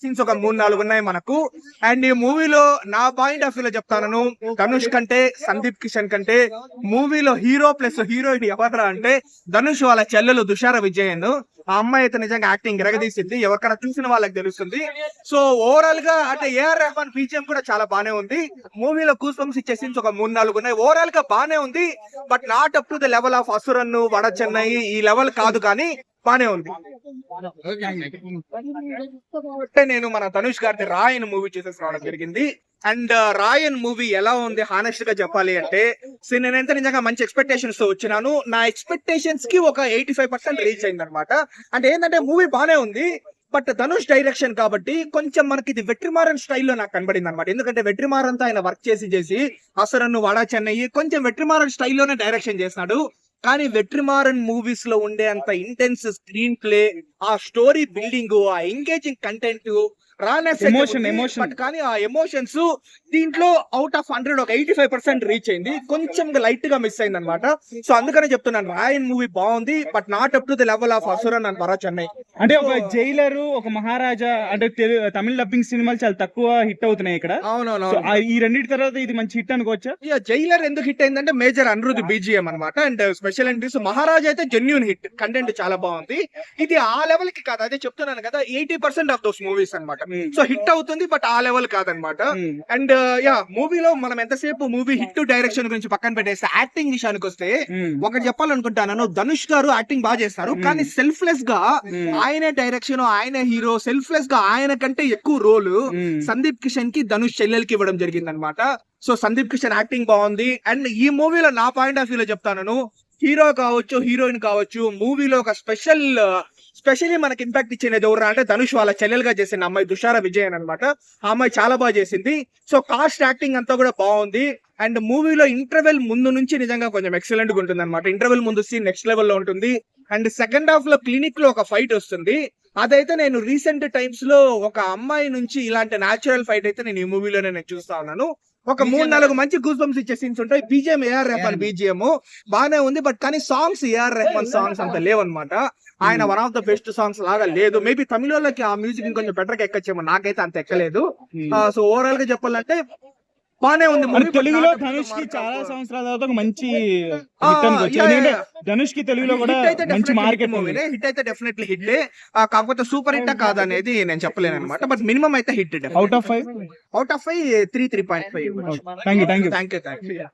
Scenes ఒక 3-4 ఉన్నాయి మనకు. అండ్ ఈ మూవీలో నా పాయింట్ ఆఫ్ వ్యూ లో చెప్తాను, ధనుష్ కంటే సందీప్ కిషన్ కంటే మూవీలో హీరో ప్లస్ హీరోయిన్ ఎవరా అంటే ధనుష్ వాళ్ళ చెల్లెలు దుషార విజయన్. ఆ అమ్మాయి అయితే నిజంగా యాక్టింగ్ ఎరగదీసింది, ఎవరికైనా చూసిన వాళ్ళకి తెలుస్తుంది. సో ఓవరాల్ గా అంటే ఏఆర్ రెహమాన్ బీజిఎం కూడా చాలా బానే ఉంది. మూవీలో గూస్ బంప్స్ ఇచ్చే సీన్స్ ఒక 3-4 ఉన్నాయి. ఓవరాల్ గా బానే ఉంది, but not up to the level of Asuran, vada Chennai ఈ లెవెల్ కాదు, కానీ బానే ఉంది. నేను మన ధనుష్ గారి రాయన్ మూవీ చూసేసి రావడం జరిగింది. అండ్ రాయన్ మూవీ ఎలా ఉంది హానెస్ట్ గా చెప్పాలి అంటే, నేనైతే నిజంగా మంచి ఎక్స్పెక్టేషన్స్ తో వచ్చినాను. నా ఎక్స్పెక్టేషన్స్ కి ఒక 85% రీచ్ అయింది అనమాట. అంటే ఏంటంటే మూవీ బానే ఉంది, బట్ ధనుష్ డైరెక్షన్ కాబట్టి కొంచెం మనకి ఇది వెట్రిమారన్ స్టైల్లో నాకు కనబడింది అనమాట. ఎందుకంటే వెట్రిమారన్ తో ఆయన వర్క్ చేసి అసరన్ను వడా చెన్నై కొంచెం వెట్రిమారన్ స్టైల్లోనే డైరెక్షన్ చేసినాడు. కానీ వెట్రిమారన్ మూవీస్ లో ఉండే అంత ఇంటెన్స్ స్క్రీన్ ప్లే, ఆ స్టోరీ బిల్డింగ్, ఆ ఎంగేజింగ్ కంటెంట్, బట్ కానీ ఆ ఎమోషన్స్ దీంట్లో అవుట్ ఆఫ్ 100 ఒక 85% రీచ్ అయింది. కొంచెం లైట్ గా మిస్ అయింది అనమాట. సో అందుకనే చెప్తున్నాను, రాయన్ మూవీ బాగుంది, but not up to the level of Asuran and vada Chennai. అంటే ఒక జైలర్, ఒక మహారాజా అంటే తమిళ డబ్బింగ్ సినిమాలు చాలా తక్కువ హిట్ అవుతున్నాయి ఇక్కడ. అవునవును, ఈ రెండింటి తర్వాత ఇది మంచి హిట్ అనుకోవచ్చా? జైలర్ ఎందుకు హిట్ అయిందంటే మేజర్ అనిరుద్ బీజిఎం అనమాట. And special entries. మహారాజా అయితే జెన్యూన్ హిట్, కంటెంట్ చాలా బాగుంది. ఇది ఆ లెవెల్ కి కాదు, అదే చెప్తున్నాను కదా, 80% ఆఫ్ దోస్ మూవీస్ అనమాట. సో హిట్ అవుతుంది, బట్ ఆ లెవెల్ కాదనమాట. అండ్ మూవీలో మనం ఎంతసేపు మూవీ హిట్ డైరెక్షన్ గురించి పక్కన పెట్టేస్తే యాక్టింగ్ విషయానికి వస్తే ఒకటి చెప్పాలనుకుంటాను, ధనుష్ గారు యాక్టింగ్ బాగా చేస్తారు, కానీ సెల్ఫ్లెస్ గా ఆయనే డైరెక్షన్, ఆయనే హీరో, సెల్ఫ్లెస్ గా ఆయన కంటే ఎక్కువ రోల్ సందీప్ కిషన్ కి, ధనుష్ చెల్లెలకి ఇవ్వడం జరిగింది అనమాట. సో సందీప్ కిషన్ యాక్టింగ్ బాగుంది. అండ్ ఈ మూవీలో నా పాయింట్ ఆఫ్ వ్యూ లో చెప్తాను, హీరో కావచ్చు, హీరోయిన్ కావచ్చు, మూవీలో ఒక స్పెషల్లీ మనకి ఇంపాక్ట్ ఇచ్చేది ఎవరు అంటే ధనుష్ వాళ్ళ చెల్లెలుగా చేసిన అమ్మాయి దుషార విజయన్ అనమాట. ఆ అమ్మాయి చాలా బాగా చేసింది. సో కాస్ట్ యాక్టింగ్ అంతా కూడా బాగుంది. అండ్ మూవీలో ఇంటర్వెల్ ముందు నుంచి నిజంగా కొంచెం ఎక్సలెంట్ గా ఉంటుంది అనమాట. ఇంటర్వెల్ ముందు సీన్ నెక్స్ట్ లెవెల్ లో ఉంటుంది. అండ్ సెకండ్ హాఫ్ లో క్లినిక్ లో ఒక ఫైట్ వస్తుంది. అదైతే నేను రీసెంట్ టైమ్స్ లో ఒక అమ్మాయి నుంచి ఇలాంటి న్యాచురల్ ఫైట్ అయితే నేను ఈ మూవీలోనే నేను చూస్తా ఉన్నాను. ఒక 3-4 మంచి గూస్ బంప్స్ ఇచ్చే సీన్స్ ఉంటాయి. బీజిఎం ఏఆర్ రెహమాన్ బీజిఎం బానే ఉంది, బట్ కానీ సాంగ్స్ ఏఆర్ రెహమాన్ సాంగ్స్ అంత లేవన్నమాట. ఆయన one of the best songs లాగా లేదు. మేబీ తమిళకి ఆ మ్యూజిక్ ఇంకొంచెం బెటర్ గా ఎక్కచ్చేమో, నాకైతే అంత ఎక్కలేదు. సో ఓవరాల్ గా చెప్పాలంటే బానే ఉంది. తెలుగులో ధనుష్ కి చాలా సంవత్సరాల తర్వాత ఒక మంచి ధనుష్ కి తెలుగులో కూడా మంచి మార్కెట్ హిట్ అయితే డెఫినెట్లీ హిట్. కాకపోతే సూపర్ హిట్ కాదనేది నేను చెప్పలేను అనమాట, బట్ మినిమం అయితే hit. Out of 5 3.5. Thank you.